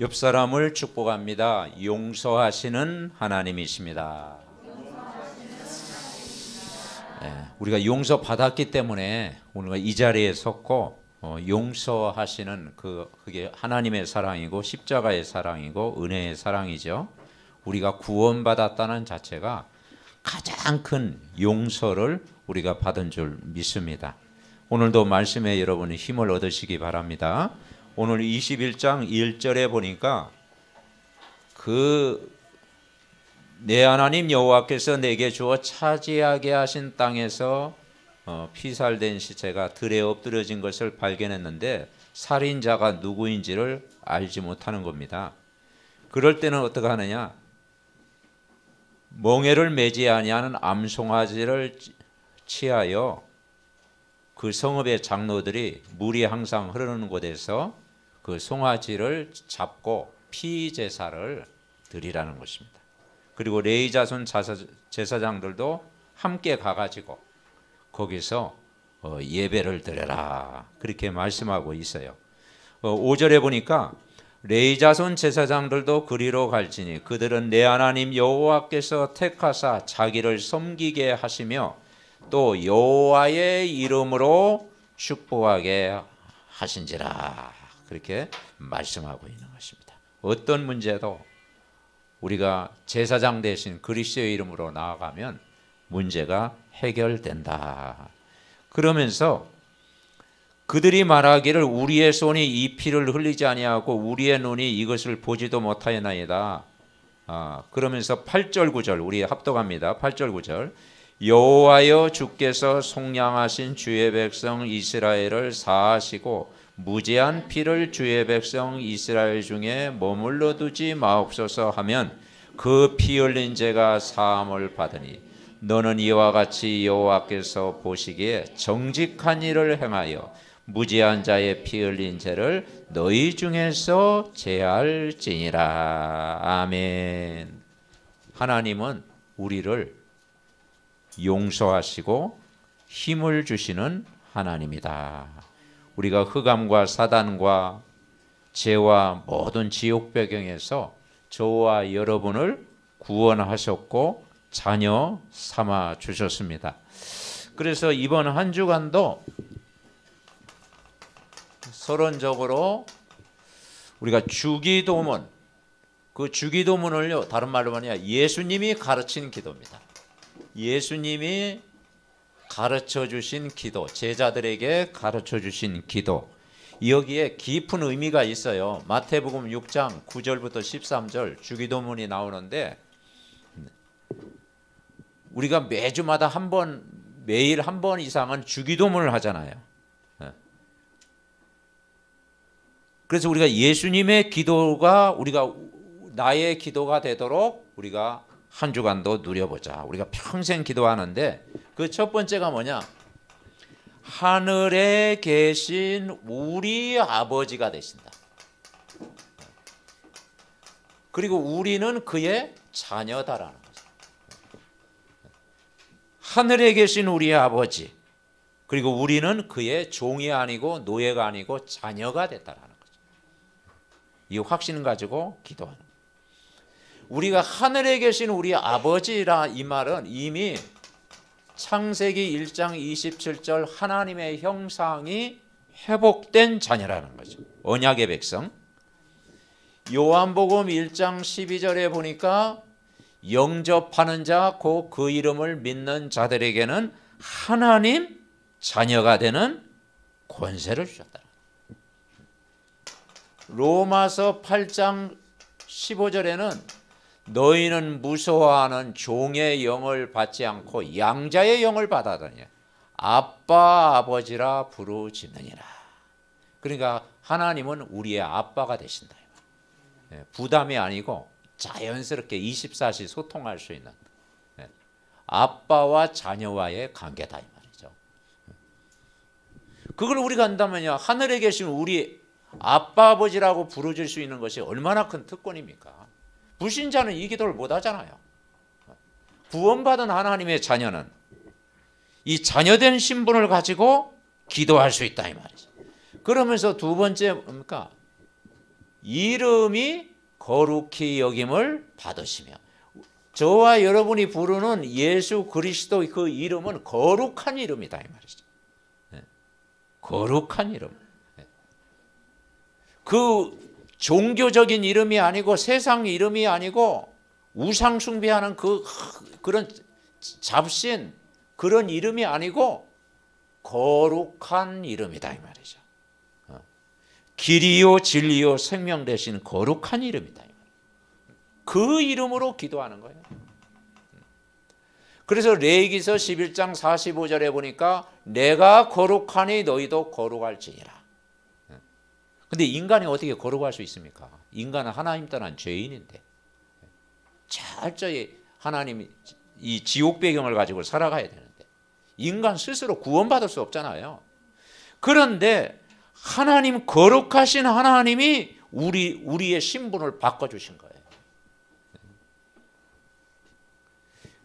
옆 사람을 축복합니다. 용서하시는 하나님이십니다. 우리가 용서받았기 때문에 우리가 이 자리에 섰고 용서하시는 그게 하나님의 사랑이고 십자가의 사랑이고 은혜의 사랑이죠. 우리가 구원받았다는 자체가 가장 큰 용서를 우리가 받은 줄 믿습니다. 오늘도 말씀에 여러분이 힘을 얻으시기 바랍니다. 오늘 21장 1절에 보니까 내 하나님 여호와께서 내게 주어 차지하게 하신 땅에서 피살된 시체가 들에 엎드려진 것을 발견했는데 살인자가 누구인지를 알지 못하는 겁니다. 그럴 때는 어떻게 하느냐? 멍에를 매지 아니하는 암송아지를 취하여 그 성읍의 장로들이 물이 항상 흐르는 곳에서 그 송아지를 잡고 피제사를 드리라는 것입니다. 그리고 레위 자손 제사장들도 함께 가가지고 거기서 예배를 드려라 그렇게 말씀하고 있어요. 5절에 보니까 레위 자손 제사장들도 그리로 갈지니 그들은 내 하나님 여호와께서 택하사 자기를 섬기게 하시며 또 여호와의 이름으로 축복하게 하신지라 그렇게 말씀하고 있는 것입니다. 어떤 문제도 우리가 제사장 대신 그리스도의 이름으로 나아가면 문제가 해결된다. 그러면서 그들이 말하기를 우리의 손이 이 피를 흘리지 아니하고 우리의 눈이 이것을 보지도 못하였나이다. 그러면서 8절 9절 우리 합독합니다. 8절 9절 여호와여 주께서 속량하신 주의 백성 이스라엘을 사하시고 무죄한 피를 주의 백성 이스라엘 중에 머물러 두지 마옵소서 하면 그 피 흘린 죄가 사함을 받으니 너는 이와 같이 여호와께서 보시기에 정직한 일을 행하여 무죄한 자의 피 흘린 죄를 너희 중에서 제할지니라. 아멘. 하나님은 우리를 용서하시고 힘을 주시는 하나님이다. 우리가 흑암과 사단과 죄와 모든 지옥 배경에서 저와 여러분을 구원하셨고 자녀 삼아 주셨습니다. 그래서 이번 한 주간도 서론적으로 우리가 주기도문, 그 주기도문을요 다른 말로 뭐냐 예수님이 가르친 기도입니다. 예수님이 가르쳐 주신 기도, 제자들에게 가르쳐 주신 기도, 여기에 깊은 의미가 있어요. 마태복음 6장 9절부터 13절 주기도문이 나오는데 우리가 매주마다 매일 한 번 이상은 주기도문을 하잖아요. 그래서 우리가 예수님의 기도가 나의 기도가 되도록 우리가 한 주간도 누려보자. 우리가 평생 기도하는데 그 첫 번째가 뭐냐? 하늘에 계신 우리 아버지가 되신다. 그리고 우리는 그의 자녀다라는 거죠. 하늘에 계신 우리 아버지, 그리고 우리는 그의 종이 아니고 노예가 아니고 자녀가 됐다라는 거죠. 이 확신을 가지고 기도하는 거예요. 우리가 하늘에 계신 우리 아버지라 이 말은 이미 창세기 1장 27절 하나님의 형상이 회복된 자녀라는 거죠. 언약의 백성. 요한복음 1장 12절에 보니까 영접하는 자, 곧 그 이름을 믿는 자들에게는 하나님 자녀가 되는 권세를 주셨다. 로마서 8장 15절에는 너희는 무서워하는 종의 영을 받지 않고 양자의 영을 받아더니 아빠 아버지라 부르짖느니라. 그러니까 하나님은 우리의 아빠가 되신다. 부담이 아니고 자연스럽게 24시 소통할 수 있는 아빠와 자녀와의 관계다 이 말이죠. 그걸 우리가 한다면요 하늘에 계신 우리 아빠 아버지라고 부르질 수 있는 것이 얼마나 큰 특권입니까? 불신자는 이 기도를 못 하잖아요. 구원받은 하나님의 자녀는 이 자녀된 신분을 가지고 기도할 수 있다 이 말이죠. 그러면서 두 번째 뭡니까? 이름이 거룩히 여김을 받으시며, 저와 여러분이 부르는 예수 그리스도 그 이름은 거룩한 이름이다 이 말이죠. 거룩한 이름. 그 종교적인 이름이 아니고 세상 이름이 아니고 우상 숭배하는 그런 잡신 그런 이름이 아니고 거룩한 이름이다 이 말이죠. 길이요 진리요 생명 되신 거룩한 이름이다. 그 이름으로 기도하는 거예요. 그래서 레위기서 11장 45절에 보니까 내가 거룩하니 너희도 거룩할지니라. 근데 인간이 어떻게 거룩할 수 있습니까? 인간은 하나님 떠난 죄인인데 철저히 하나님이 이 지옥 배경을 가지고 살아가야 되는데 인간 스스로 구원받을 수 없잖아요. 그런데 하나님, 거룩하신 하나님이 우리의 신분을 바꿔주신 거예요.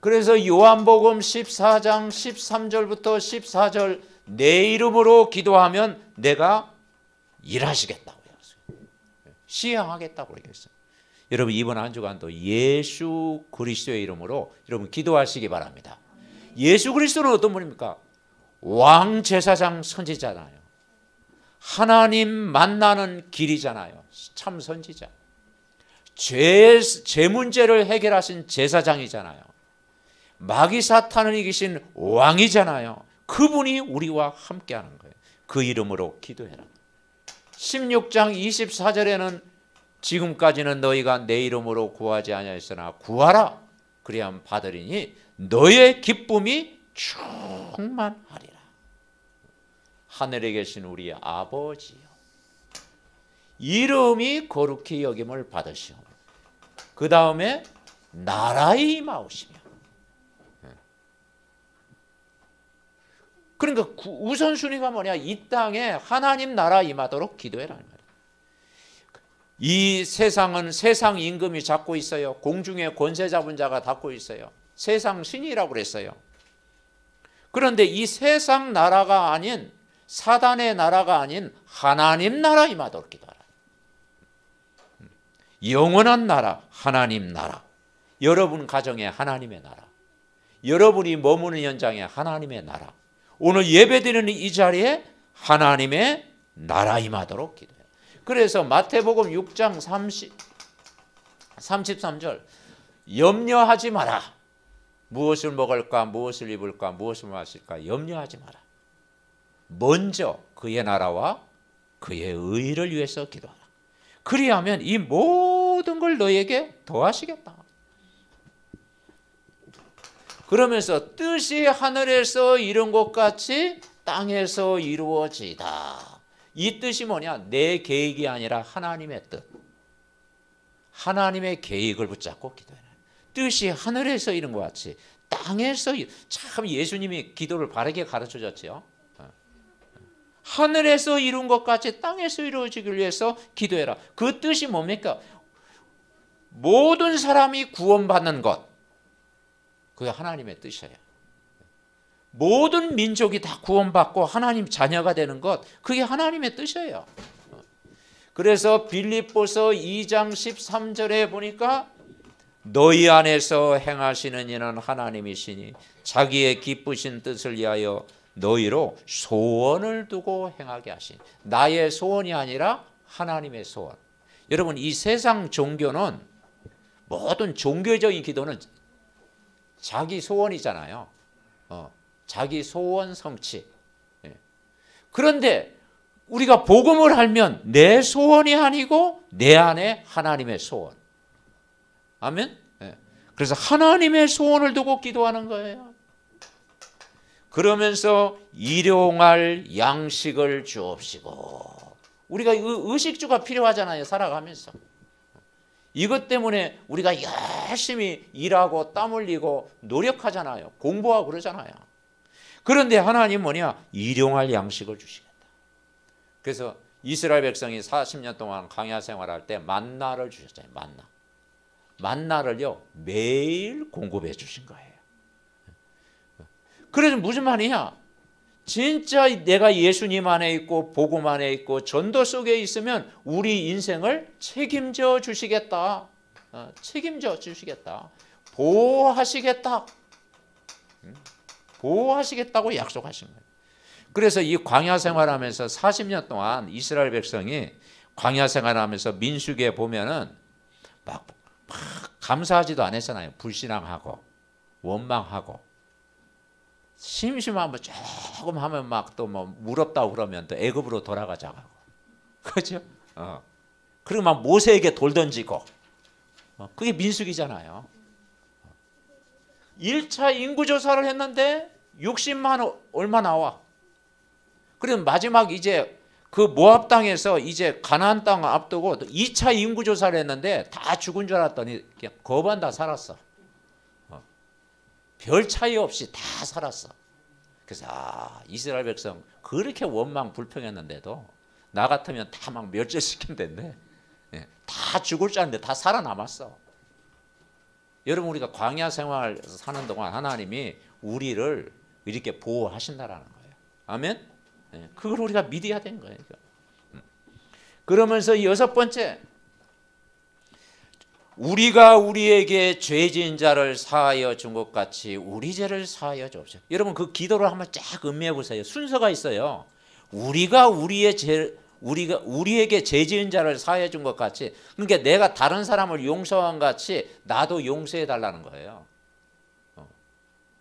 그래서 요한복음 14장 13절부터 14절 내 이름으로 기도하면 내가 일하시겠다고 했어요. 시행하겠다고 그랬어요. 여러분 이번 한 주간도 예수 그리스도의 이름으로 여러분 기도하시기 바랍니다. 예수 그리스도는 어떤 분입니까? 왕 제사장 선지자잖아요. 하나님 만나는 길이잖아요. 참 선지자. 죄 문제를 해결하신 제사장이잖아요. 마귀 사탄을 이기신 왕이잖아요. 그분이 우리와 함께하는 거예요. 그 이름으로 기도해라. 16장 24절에는 지금까지는 너희가 내 이름으로 구하지 아니하였으나 구하라 그리하면 받으리니 너의 기쁨이 충만하리라. 하늘에 계신 우리 아버지요, 이름이 거룩히 여김을 받으시오. 그 다음에 나라의 임하오시며. 그러니까 우선순위가 뭐냐? 이 땅에 하나님 나라 임하도록 기도해라. 이 세상은 세상 임금이 잡고 있어요. 공중에 권세 잡은 자가 잡고 있어요. 세상 신이라고 그랬어요. 그런데 이 세상 나라가 아닌, 사단의 나라가 아닌 하나님 나라 임하도록 기도하라. 영원한 나라, 하나님 나라. 여러분 가정에 하나님의 나라, 여러분이 머무는 현장에 하나님의 나라, 오늘 예배드리는 이 자리에 하나님의 나라 임하도록 기도해요. 그래서 마태복음 6장 33절 염려하지 마라. 무엇을 먹을까, 무엇을 입을까, 무엇을 마실까 염려하지 마라. 먼저 그의 나라와 그의 의를 위해서 기도하라. 그리하면 이 모든 걸 너에게 더하시겠다. 그러면서 뜻이 하늘에서 이룬 것 같이 땅에서 이루어지다. 이 뜻이 뭐냐? 내 계획이 아니라 하나님의 뜻. 하나님의 계획을 붙잡고 기도해라. 뜻이 하늘에서 이룬 것 같이 땅에서. 참 예수님이 기도를 바르게 가르쳐줬죠. 하늘에서 이룬 것 같이 땅에서 이루어지기 위해서 기도해라. 그 뜻이 뭡니까? 모든 사람이 구원받는 것, 그게 하나님의 뜻이에요. 모든 민족이 다 구원받고 하나님 자녀가 되는 것, 그게 하나님의 뜻이에요. 그래서 빌립보서 2장 13절에 보니까 너희 안에서 행하시는 이는 하나님이시니 자기의 기쁘신 뜻을 위하여 너희로 소원을 두고 행하게 하시니. 나의 소원이 아니라 하나님의 소원. 여러분 이 세상 종교는, 모든 종교적인 기도는 자기 소원이잖아요. 자기 소원 성취. 그런데 우리가 복음을 알면 내 소원이 아니고 내 안에 하나님의 소원. 아멘. 그래서 하나님의 소원을 두고 기도하는 거예요. 그러면서 일용할 양식을 주옵시고. 우리가 의식주가 필요하잖아요, 살아가면서. 이것 때문에 우리가 열심히 일하고 땀 흘리고 노력하잖아요. 공부하고 그러잖아요. 그런데 하나님 뭐냐? 일용할 양식을 주시겠다. 그래서 이스라엘 백성이 40년 동안 광야 생활할 때 만나를 주셨잖아요. 만나를요 매일 공급해 주신 거예요. 그래서 무슨 말이냐? 진짜 내가 예수님 안에 있고 복음 안에 있고 전도 속에 있으면 우리 인생을 책임져 주시겠다. 책임져 주시겠다. 보호하시겠다. 보호하시겠다고 약속하신 거예요. 그래서 이 광야 생활하면서 40년 동안 이스라엘 백성이 광야 생활하면서 민수기에 보면은 막 감사하지도 않았잖아요. 불신앙하고 원망하고 심심하면 조금 하면 막 또 뭐 물 없다고 그러면 또 애굽으로 돌아가자고 하고 그렇죠? 그리고 막 모세에게 돌 던지고 그게 민수기잖아요. 1차 인구조사를 했는데 60만 얼마 나와. 그리고 마지막 이제 그 모압 땅에서 이제 가나안 땅 앞두고 2차 인구조사를 했는데 다 죽은 줄 알았더니 그냥 거반 다 살았어. 별 차이 없이 다 살았어. 그래서 이스라엘 백성 그렇게 원망 불평했는데도 나 같으면 다 막 멸절시킨다는데 다 죽을 줄 알았는데 다 살아남았어. 여러분 우리가 광야 생활 사는 동안 하나님이 우리를 이렇게 보호하신다라는 거예요. 아멘? 그걸 우리가 믿어야 되는 거예요. 그러면서 여섯 번째, 우리가 우리에게 죄 지은 자를 사하여 준 것 같이 우리 죄를 사하여 주옵소서. 여러분 그 기도를 한번 쫙 음미해 보세요. 순서가 있어요. 우리가 우리에게 죄 지은 자를 사하여 준 것 같이, 그러니까 내가 다른 사람을 용서한 같이 나도 용서해 달라는 거예요.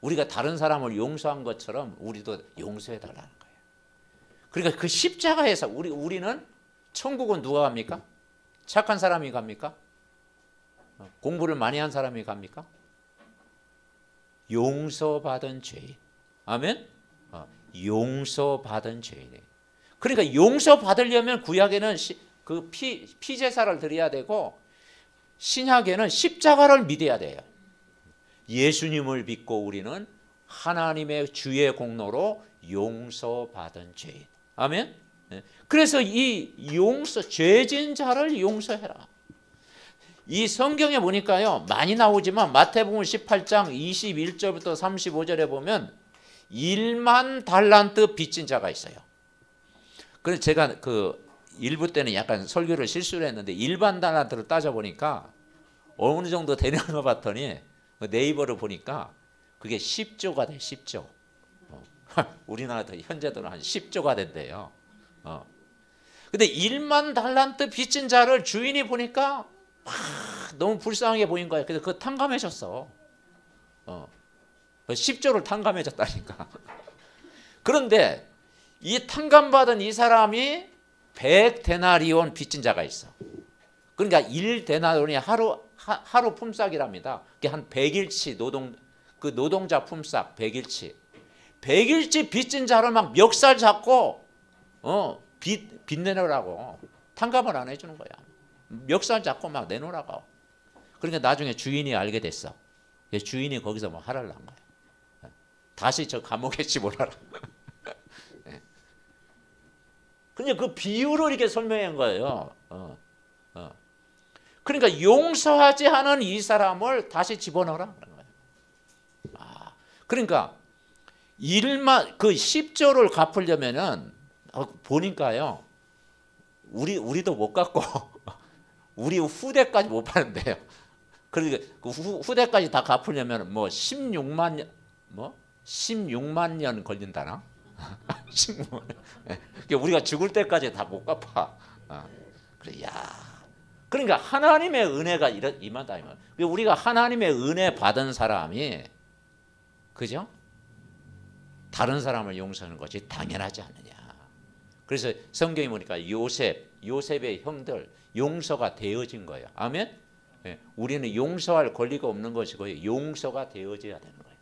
우리가 다른 사람을 용서한 것처럼 우리도 용서해 달라는 거예요. 그러니까 그 십자가에서 우리는 천국은 누가 갑니까? 착한 사람이 갑니까? 공부를 많이 한 사람이 갑니까? 용서받은 죄인. 아멘? 용서받은 죄인이에요. 그러니까 용서받으려면 구약에는 그 피제사를 드려야 되고 신약에는 십자가를 믿어야 돼요. 예수님을 믿고 우리는 하나님의 주의 공로로 용서받은 죄인. 아멘? 그래서 이 죄진 자를 용서해라. 이 성경에 보니까요 많이 나오지만 마태복음 18장 21절부터 35절에 보면 1만 달란트 빚진 자가 있어요. 그래서 제가 그 일부 때는 약간 설교를 실수를 했는데 1만 달란트를 따져보니까 어느 정도 되는 거 봤더니 네이버를 보니까 그게 10조가 돼. 10조. 우리나라도 현재도 한 10조가 된대요. 근데 1만 달란트 빚진 자를 주인이 보니까 너무 불쌍하게 보인 거예요. 그래서 그거 탕감해줬어. 10조를 탕감해줬다니까. 그런데 이 탕감받은 이 사람이 100데나리온 빚진 자가 있어. 그러니까 1데나리온이 하루 품삯이랍니다. 그게 한 100일치 노동자 품삯 100일치. 100일치 빚진 자를 막 멱살 잡고 빚 내놓으라고 탕감을 안 해주는 거야. 멱살 잡고 막 내놓으라고. 그러니까 나중에 주인이 알게 됐어. 주인이 거기서 뭐 하라는 거야. 다시 저 감옥에 집어넣어라. 그러니까 그 비유를 이렇게 설명한 거예요. 그러니까 용서하지 않은 이 사람을 다시 집어넣으라. 그러니까 그 10조를 갚으려면은 보니까요. 우리도 못 갚고 우리 후대까지 못 파는데요. 그러니까 그 후대까지 다 갚으려면 뭐 16만 년 걸린다나? 16만. 그러니까 우리가 죽을 때까지 다 못 갚아. 그래, 그러니까 하나님의 은혜가 임하다. 우리가 하나님의 은혜 받은 사람이, 그죠? 다른 사람을 용서하는 것이 당연하지 않느냐. 그래서 성경에 보니까 요셉의 형들 용서가 되어진 거예요. 아멘? 우리는 용서할 권리가 없는 것이고요. 용서가 되어져야 되는 거예요.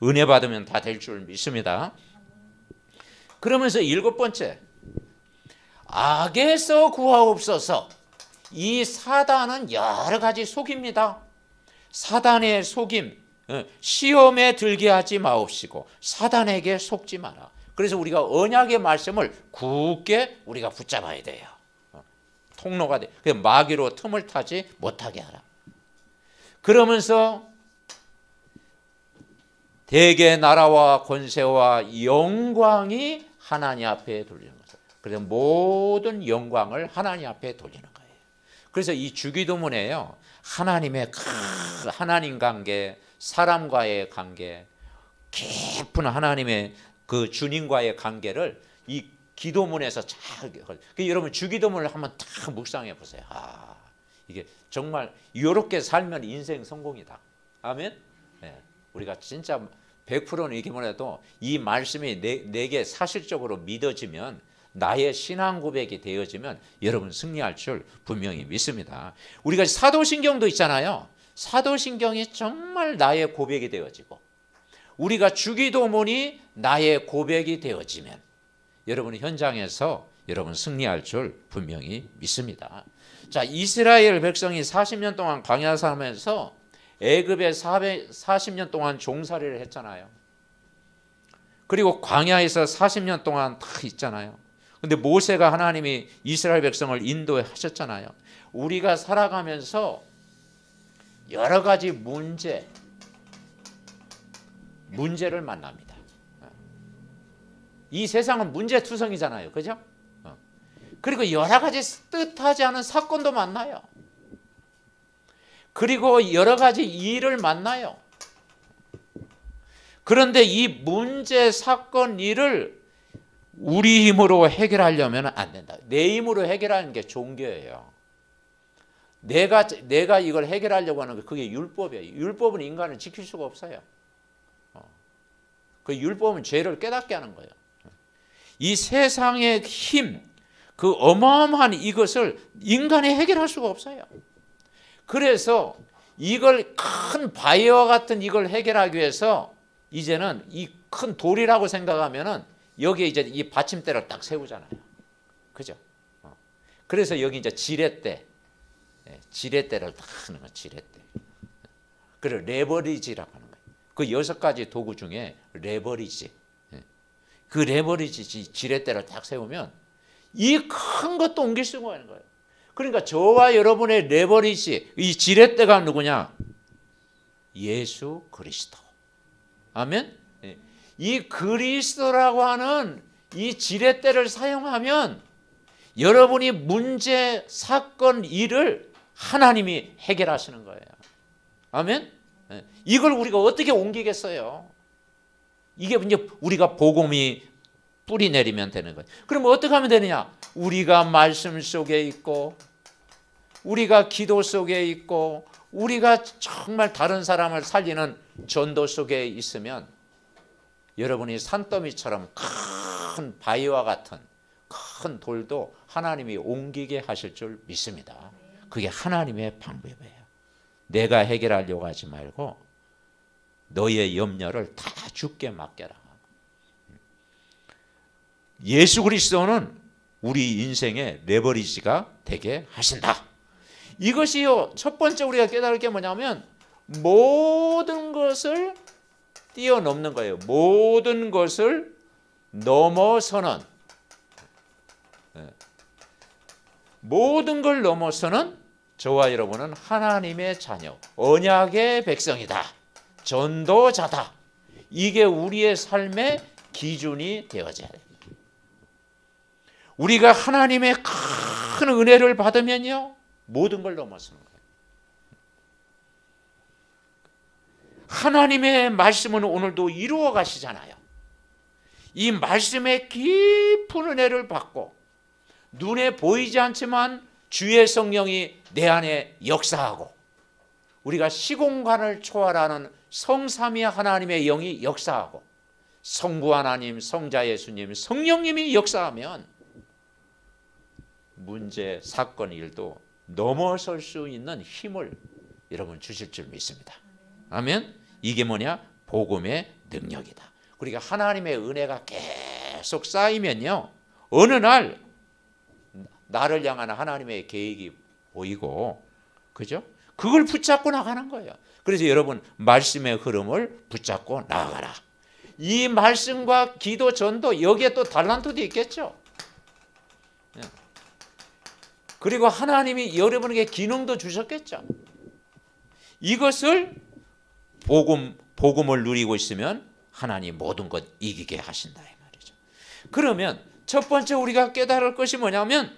은혜 받으면 다 될 줄 믿습니다. 그러면서 일곱 번째, 악에서 구하옵소서. 이 사단은 여러 가지 속입니다. 사단의 속임, 시험에 들게 하지 마옵시고 사단에게 속지 마라. 그래서 우리가 언약의 말씀을 굳게 우리가 붙잡아야 돼요. 통로가 돼. 마귀로 틈을 타지 못하게 하라. 그러면서 대개 나라와 권세와 영광이 하나님 앞에 돌리는 거죠. 그래서 모든 영광을 하나님 앞에 돌리는 거예요. 그래서 이 주기도문에요, 하나님의 하나님 관계, 사람과의 관계, 깊은 하나님의 그 주님과의 관계를 이 기도문에서 잘, 여러분 주기도문을 한번 딱 묵상해 보세요. 아, 이게 정말 이렇게 살면 인생 성공이다. 아멘. 네. 우리가 진짜 100%는 이기만 해도 이 말씀이 내게 사실적으로 믿어지면, 나의 신앙 고백이 되어지면 여러분 승리할 줄 분명히 믿습니다. 우리가 사도신경도 있잖아요. 사도신경이 정말 나의 고백이 되어지고, 우리가 주기도문이 나의 고백이 되어지면 여러분 현장에서 여러분 승리할 줄 분명히 믿습니다. 자, 이스라엘 백성이 40년 동안 광야 살면서 애굽에 40년 동안 종살이를 했잖아요. 그리고 광야에서 40년 동안 다 있잖아요. 근데 모세가 하나님이 이스라엘 백성을 인도하셨잖아요. 우리가 살아가면서 여러 가지 문제를 만납니다. 이 세상은 문제투성이잖아요. 그죠? 그리고 여러 가지 뜻하지 않은 사건도 만나요. 그리고 여러 가지 일을 만나요. 그런데 이 문제, 사건, 일을 우리 힘으로 해결하려면 안 된다. 내 힘으로 해결하는 게 종교예요. 내가 이걸 해결하려고 하는 게 그게 율법이에요. 율법은 인간을 지킬 수가 없어요. 그 율법은 죄를 깨닫게 하는 거예요. 이 세상의 힘, 그 어마어마한 이것을 인간이 해결할 수가 없어요. 그래서 이걸 큰 바위와 같은 이걸 해결하기 위해서 이제는 이 큰 돌이라고 생각하면은 여기에 이제 이 받침대를 딱 세우잖아요. 그죠? 그래서 여기 이제 지렛대를 딱 하는 거예요. 지렛대. 그리고 레버리지라고 하는 거예요. 그 6가지 도구 중에 레버리지. 그 레버리지 지렛대를 딱 세우면 이 큰 것도 옮길 수가 있는 거예요. 그러니까 저와 여러분의 레버리지, 이 지렛대가 누구냐? 예수 그리스도. 아멘? 이 그리스도라고 하는 이 지렛대를 사용하면 여러분이 문제, 사건, 일을 하나님이 해결하시는 거예요. 아멘? 이걸 우리가 어떻게 옮기겠어요? 이게 이제 우리가 복음이 뿌리 내리면 되는 거예요. 그럼 어떻게 하면 되느냐? 우리가 말씀 속에 있고, 우리가 기도 속에 있고, 우리가 정말 다른 사람을 살리는 전도 속에 있으면 여러분이 산더미처럼 큰 바위와 같은 큰 돌도 하나님이 옮기게 하실 줄 믿습니다. 그게 하나님의 방법이에요. 내가 해결하려고 하지 말고 너의 염려를 다 주께 맡겨라. 예수 그리스도는 우리 인생의 레버리지가 되게 하신다. 이것이요, 첫 번째 우리가 깨달을 게 뭐냐면 모든 것을 뛰어넘는 거예요. 모든 것을 넘어서는, 모든 걸 넘어서는 저와 여러분은 하나님의 자녀, 언약의 백성이다. 전도자다. 이게 우리의 삶의 기준이 되어져야 돼요. 우리가 하나님의 큰 은혜를 받으면요, 모든 걸 넘어서는 거예요. 하나님의 말씀은 오늘도 이루어 가시잖아요. 이 말씀의 깊은 은혜를 받고 눈에 보이지 않지만 주의 성령이 내 안에 역사하고 우리가 시공간을 초월하는 성삼위 하나님의 영이 역사하고 성부 하나님, 성자 예수님, 성령님이 역사하면 문제, 사건, 일도 넘어설 수 있는 힘을 여러분 주실 줄 믿습니다. 아멘. 이게 뭐냐? 복음의 능력이다. 그러니까 하나님의 은혜가 계속 쌓이면요, 어느 날 나를 향한 하나님의 계획이 보이고, 그죠? 그걸 붙잡고 나가는 거예요. 그래서 여러분 말씀의 흐름을 붙잡고 나아가라. 이 말씀과 기도, 전도, 여기에 또 달란트도 있겠죠. 그리고 하나님이 여러분에게 기능도 주셨겠죠. 이것을 복음 복음을 누리고 있으면 하나님 모든 것 이기게 하신다 이 말이죠. 그러면 첫 번째 우리가 깨달을 것이 뭐냐면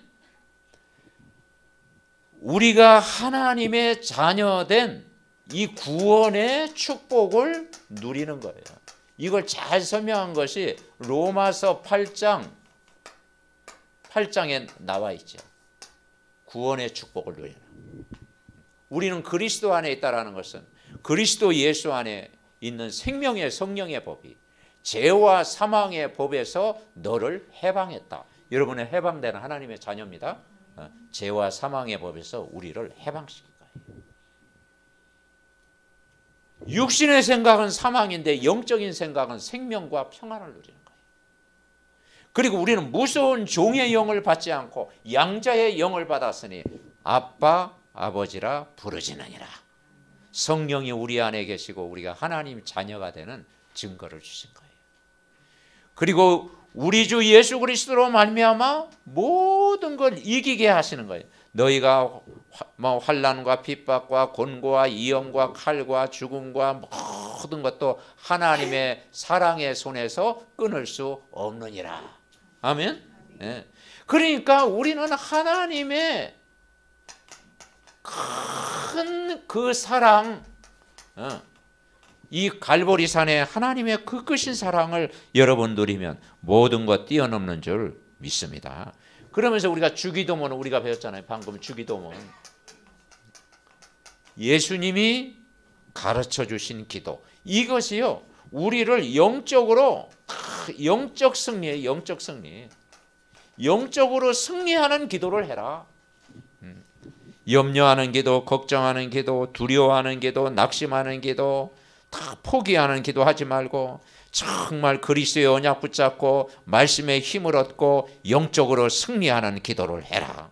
우리가 하나님의 자녀된 이 구원의 축복을 누리는 거예요. 이걸 잘 설명한 것이 로마서 8장에 나와 있죠. 구원의 축복을 누리는. 우리는 그리스도 안에 있다라는 것은 그리스도 예수 안에 있는 생명의 성령의 법이 죄와 사망의 법에서 너를 해방했다. 여러분은 해방되는 하나님의 자녀입니다. 죄와 사망의 법에서 우리를 해방시킬 거예요. 육신의 생각은 사망인데 영적인 생각은 생명과 평안을 누리는 거예요. 그리고 우리는 무서운 종의 영을 받지 않고 양자의 영을 받았으니 아빠, 아버지라 부르짖느니라. 성령이 우리 안에 계시고 우리가 하나님 자녀가 되는 증거를 주신 거예요. 그리고 우리 주 예수 그리스도로 말미암아 모든 걸 이기게 하시는 거예요. 너희가 환난과 핍박과 곤고와 위험과 칼과 죽음과 모든 것도 하나님의 사랑의 손에서 끊을 수 없느니라. 아멘. 네. 그러니까 우리는 하나님의 큰 그 사랑, 이 갈보리산의 하나님의 그 크신 사랑을 여러분 누리면 모든 것 뛰어넘는 줄 믿습니다. 그러면서 우리가 주기도문을 우리가 배웠잖아요. 방금 주기도문. 예수님이 가르쳐 주신 기도. 이것이요. 우리를 영적으로 영적 승리예요. 영적 승리. 영적으로 승리하는 기도를 해라. 염려하는 기도, 걱정하는 기도, 두려워하는 기도, 낙심하는 기도, 다 포기하는 기도 하지 말고 정말 그리스도의 언약 붙잡고 말씀의 힘을 얻고 영적으로 승리하는 기도를 해라.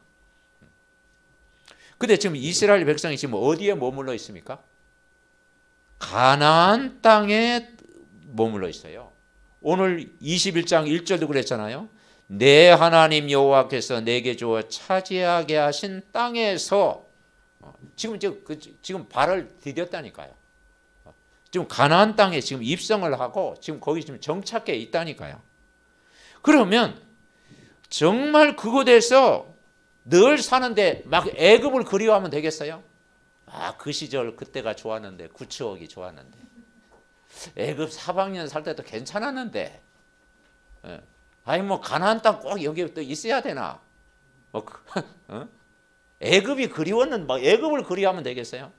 근데 지금 이스라엘 백성이 지금 어디에 머물러 있습니까? 가나안 땅에 머물러 있어요. 오늘 21장 1절도 그랬잖아요. 내 하나님 여호와께서 내게 주어 차지하게 하신 땅에서 지금 발을 디뎠다니까요. 지금 가나안 땅에 지금 입성을 하고 지금 거기 지금 정착해 있다니까요. 그러면 정말 그곳에서 늘 사는데 막 애굽을 그리워하면 되겠어요? 그 시절 그때가 좋았는데 그 추억이 좋았는데 애굽 4학년 살 때도 괜찮았는데 뭐 가나안 땅 꼭 여기 또 있어야 되나? 애굽이 그리웠는 막 애굽을 그리워하면 되겠어요?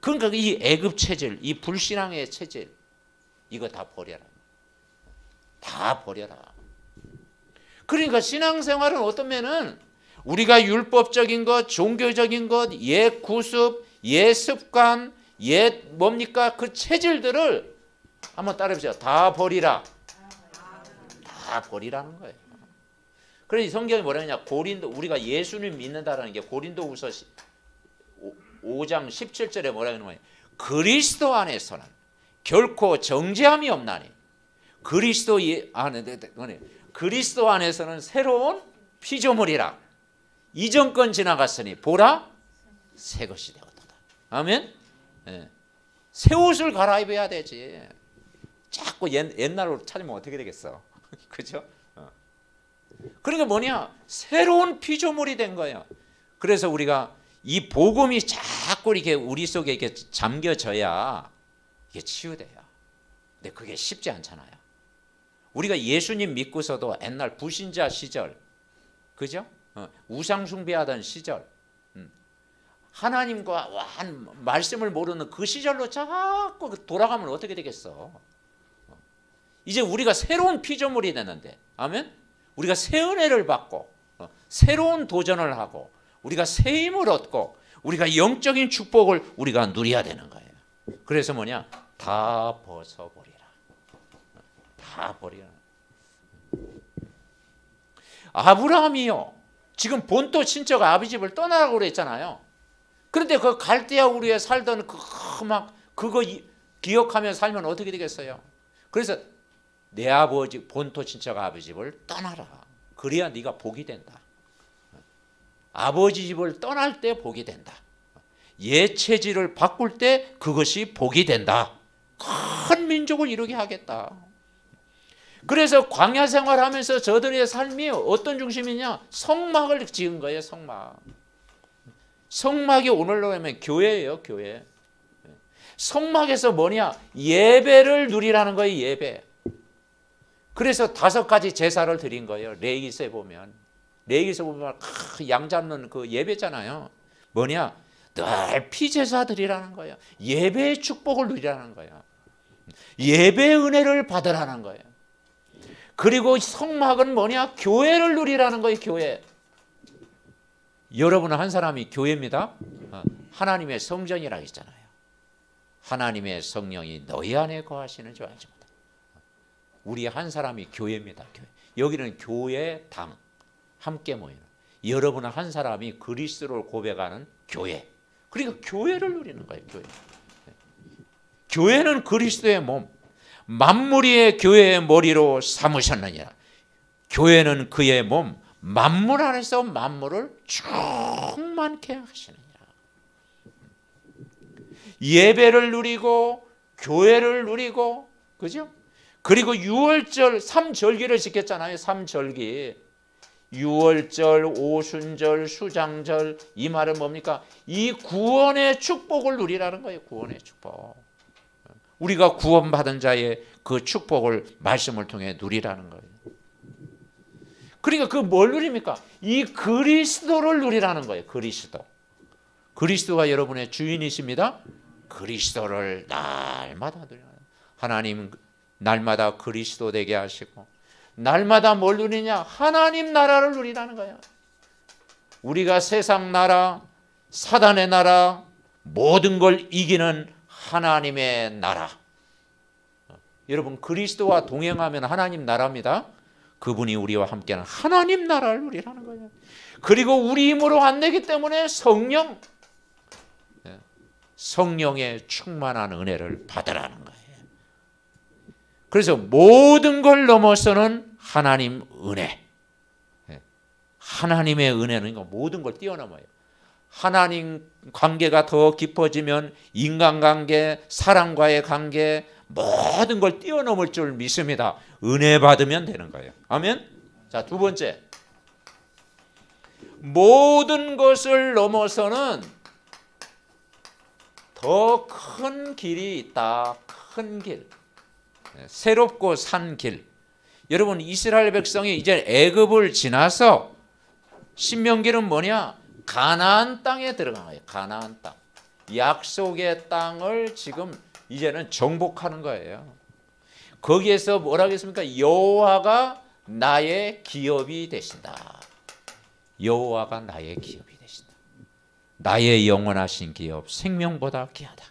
그러니까 이 애굽 체질, 이 불신앙의 체질 이거 다 버려라. 다 버려라. 그러니까 신앙생활은 어떤 면은 우리가 율법적인 것, 종교적인 것, 옛 구습, 옛 습관, 옛 뭡니까? 그 체질들을 한번 따라해보세요. 다 버리라. 다 버리라는 거예요. 그래서 성경이 뭐라 하냐? 고린도 우리가 예수님 믿는다라는 게 고린도후서 5장 17절에 뭐라 하는 거예요? 그리스도 안에서는 결코 정죄함이 없나니 그리스도 안에서는 새로운 피조물이라. 이전 건 지나갔으니 보라 새 것이 되었도다. 아멘. 네. 새 옷을 갈아입어야 되지. 자꾸 옛날로 찾으면 어떻게 되겠어? 그죠? 그러니까 뭐냐? 새로운 피조물이 된 거예요. 그래서 우리가 이 복음이 자꾸 이렇게 우리 속에 이렇게 잠겨져야 이게 치유돼요. 근데 그게 쉽지 않잖아요. 우리가 예수님 믿고서도 옛날 불신자 시절, 그죠? 우상 숭배하던 시절, 하나님과 말씀을 모르는 그 시절로 자꾸 돌아가면 어떻게 되겠어? 이제 우리가 새로운 피조물이 되는데, 아멘? 우리가 새 은혜를 받고 새로운 도전을 하고 우리가 새 힘을 얻고 우리가 영적인 축복을 우리가 누려야 되는 거예요. 그래서 뭐냐? 다 벗어버리라. 다 버리라. 아브라함이요. 지금 본토 친척 아비 집을 떠나라고 그랬잖아요. 그런데 그 갈대아 우리에 살던 그거 기억하며 살면 어떻게 되겠어요? 그래서 내 아버지 본토 친척 아버지 집을 떠나라. 그래야 네가 복이 된다. 아버지 집을 떠날 때 복이 된다. 체질을 바꿀 때 그것이 복이 된다. 큰 민족을 이루게 하겠다. 그래서 광야 생활하면서 저들의 삶이 어떤 중심이냐? 성막을 지은 거예요. 성막. 성막이 오늘로 하면 교회예요. 교회. 성막에서 뭐냐? 예배를 누리라는 거예요. 예배. 그래서 5가지 제사를 드린 거예요. 레위기서에 보면. 레위기서 보면 양 잡는 그 예배잖아요. 뭐냐? 늘 피제사 드리라는 거예요. 예배의 축복을 누리라는 거예요. 예배의 은혜를 받으라는 거예요. 그리고 성막은 뭐냐? 교회를 누리라는 거예요. 교회. 여러분 한 사람이 교회입니다. 하나님의 성전이라 했잖아요. 하나님의 성령이 너희 안에 거하시는 줄 알지 못해. 우리 한 사람이 교회입니다. 교회. 여기는 교회 당 함께 모이는. 여러분 한 사람이 그리스도를 고백하는 교회. 그러니까 교회를 누리는 거예요. 교회. 교회는 그리스도의 몸. 만물이 교회의 머리로 삼으셨느니라. 교회는 그의 몸. 만물 안에서 만물을 충만케 하시느니라. 예배를 누리고 교회를 누리고, 그죠? 그리고 6월절 3절기를 지켰잖아요. 3절기. 6월절, 오순절, 수장절, 이 말은 뭡니까? 이 구원의 축복을 누리라는 거예요. 구원의 축복. 우리가 구원받은 자의 그 축복을 말씀을 통해 누리라는 거예요. 그러니까 그 뭘 누립니까? 이 그리스도를 누리라는 거예요. 그리스도. 그리스도가 여러분의 주인이십니다. 그리스도를 날마다 누리는 거예요. 하나님 날마다 그리스도 되게 하시고, 날마다 뭘 누리냐? 하나님 나라를 누리라는 거야. 우리가 세상 나라, 사단의 나라, 모든 걸 이기는 하나님의 나라. 여러분 그리스도와 동행하면 하나님 나라입니다. 그분이 우리와 함께하는 하나님 나라를 누리라는 거예요. 그리고 우리 힘으로 안 되기 때문에 성령의 충만한 은혜를 받으라는 거예요. 그래서 모든 걸 넘어서는 하나님 은혜. 하나님의 은혜는 모든 걸 뛰어넘어요. 하나님 관계가 더 깊어지면 인간관계, 사람과의 관계, 모든 걸 뛰어넘을 줄 믿습니다. 은혜 받으면 되는 거예요. 아멘. 자, 2번째. 모든 것을 넘어서는 더 큰 길이 있다. 큰 길. 새롭고 산 길. 여러분 이스라엘 백성이 이제 애굽을 지나서 신명기는 뭐냐? 가나안 땅에 들어간 거예요. 가나안 땅. 약속의 땅을 지금 이제는 정복하는 거예요. 거기에서 뭐라고 했습니까? 여호와가 나의 기업이 되신다. 여호와가 나의 기업이 되신다. 나의 영원하신 기업, 생명보다 귀하다.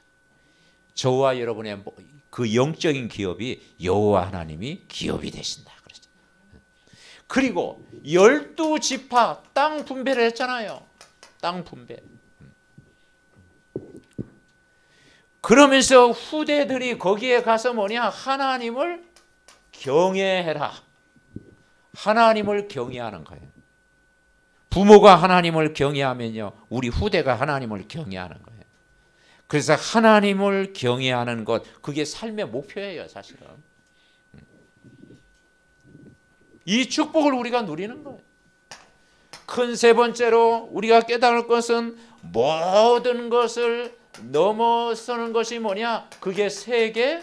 저와 여러분의 그 영적인 기업이 여호와 하나님이 기업이 되신다. 그랬죠. 그리고 12지파 땅 분배를 했잖아요. 땅 분배. 그러면서 후대들이 거기에 가서 뭐냐? 하나님을 경외해라. 하나님을 경외하는 거예요. 부모가 하나님을 경외하면요, 우리 후대가 하나님을 경외하는 거예요. 그래서 하나님을 경외하는 것, 그게 삶의 목표예요, 사실은. 이 축복을 우리가 누리는 거예요. 큰 세 번째로 우리가 깨달을 것은 모든 것을 넘어서는 것이 뭐냐? 그게 세계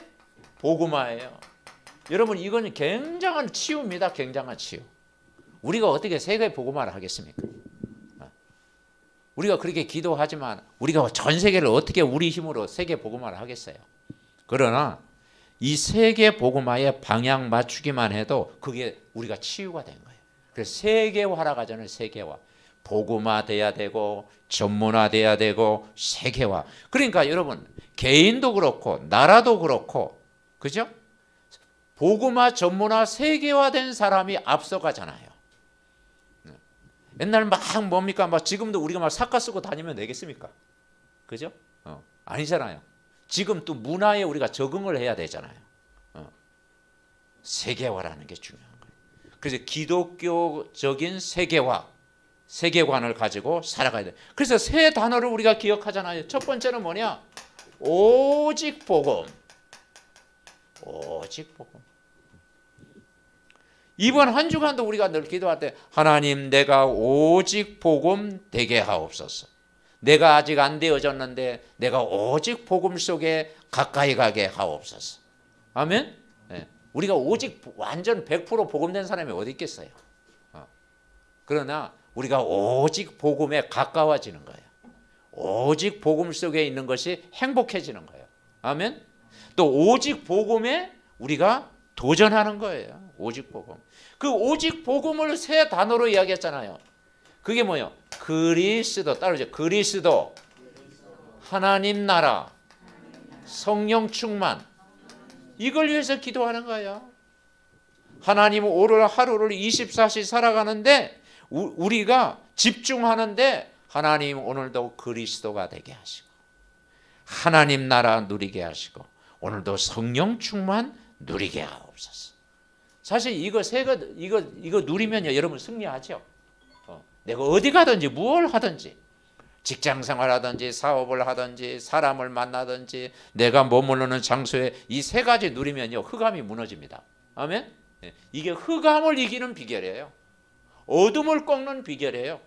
복음화예요. 여러분 이건 굉장한 치유입니다. 굉장한 치유. 우리가 어떻게 세계 복음화를 하겠습니까? 우리가 그렇게 기도하지만 우리가 전 세계를 어떻게 우리 힘으로 세계 복음화를 하겠어요? 그러나 이 세계 복음화에 방향 맞추기만 해도 그게 우리가 치유가 된 거예요. 그래서 세계화라고 하잖아요. 세계화. 복음화 돼야 되고 전문화 돼야 되고 세계화. 그러니까 여러분 개인도 그렇고 나라도 그렇고, 그죠? 복음화 전문화 세계화된 사람이 앞서가잖아요. 옛날 막 뭡니까? 막 지금도 우리가 막 사카 쓰고 다니면 되겠습니까? 그죠? 아니잖아요. 지금 또 문화에 우리가 적응을 해야 되잖아요. 세계화라는 게 중요한 거예요. 그래서 기독교적인 세계화, 세계관을 가지고 살아가야 돼. 그래서 세 단어를 우리가 기억하잖아요. 첫 번째는 뭐냐? 오직 복음. 오직 복음. 이번 한 주간도 우리가 늘 기도할 때 하나님 내가 오직 복음 되게 하옵소서. 내가 아직 안 되어졌는데 내가 오직 복음 속에 가까이 가게 하옵소서. 아멘. 네. 우리가 오직 완전 100% 복음된 사람이 어디 있겠어요. 그러나 우리가 오직 복음에 가까워지는 거예요. 오직 복음 속에 있는 것이 행복해지는 거예요. 아멘. 또 오직 복음에 우리가 도전하는 거예요. 오직 복음. 그 오직 복음을 세 단어로 이야기했잖아요. 그게 뭐예요? 그리스도. 따르죠. 그리스도, 하나님 나라, 성령 충만. 이걸 위해서 기도하는 거예요. 하나님 오늘 하루를 24시 살아가는데 우리가 집중하는데 하나님 오늘도 그리스도가 되게 하시고 하나님 나라 누리게 하시고 오늘도 성령 충만 누리게 하옵소서. 사실 이거 누리면요 여러분 승리하죠. 내가 어디 가든지 뭘 하든지 직장 생활하든지 사업을 하든지 사람을 만나든지 내가 머무르는 장소에 이 세 가지 누리면요 흑암이 무너집니다. 아멘. 이게 흑암을 이기는 비결이에요. 어둠을 꺾는 비결이에요.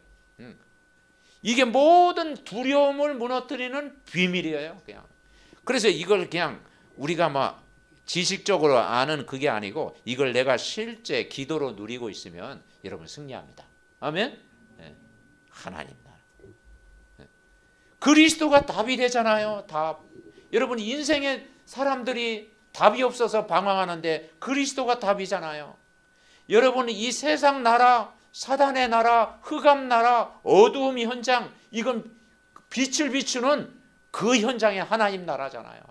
이게 모든 두려움을 무너뜨리는 비밀이에요. 그냥. 그래서 이걸 그냥 우리가 막 지식적으로 아는 그게 아니고 이걸 내가 실제 기도로 누리고 있으면 여러분 승리합니다. 아멘. 네. 하나님 나라. 네. 그리스도가 답이 되잖아요. 답. 여러분 인생에 사람들이 답이 없어서 방황하는데 그리스도가 답이잖아요. 여러분 이 세상 나라, 사단의 나라, 흑암 나라, 어두움 현장 이건 빛을 비추는 그 현장에 하나님 나라잖아요.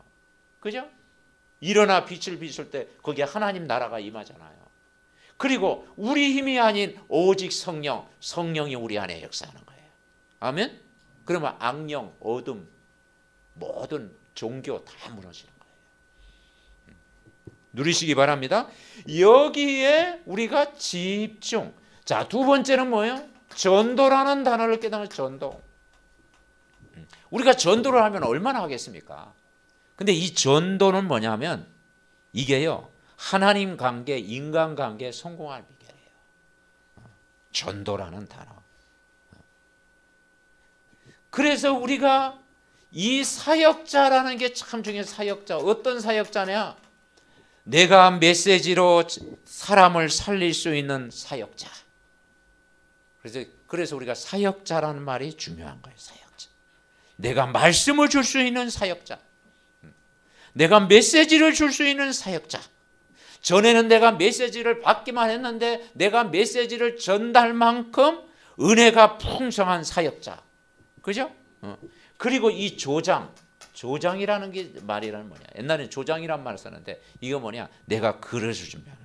그죠? 일어나 빛을 비출 때 거기에 하나님 나라가 임하잖아요. 그리고 우리 힘이 아닌 오직 성령이 우리 안에 역사하는 거예요. 아멘? 그러면 악령, 어둠, 모든 종교 다 무너지는 거예요. 누리시기 바랍니다. 여기에 우리가 집중. 자, 두 번째는 뭐예요? 전도라는 단어를 깨닫는 전도. 우리가 전도를 하면 얼마나 하겠습니까? 근데 이 전도는 뭐냐면 이게요. 하나님 관계, 인간 관계에 성공할 비결이에요. 전도라는 단어. 그래서 우리가 이 사역자라는 게 참 중요해요. 사역자. 어떤 사역자냐? 내가 메시지로 사람을 살릴 수 있는 사역자. 그래서 우리가 사역자라는 말이 중요한 거예요. 사역자. 내가 말씀을 줄 수 있는 사역자. 내가 메시지를 줄 수 있는 사역자. 전에는 내가 메시지를 받기만 했는데 내가 메시지를 전달 만큼 은혜가 풍성한 사역자. 그죠? 그리고 이 조장이라는 게 말이라는 뭐냐. 옛날에는 조장이란 말을 썼는데 이거 뭐냐. 내가 그릇을 준비하는.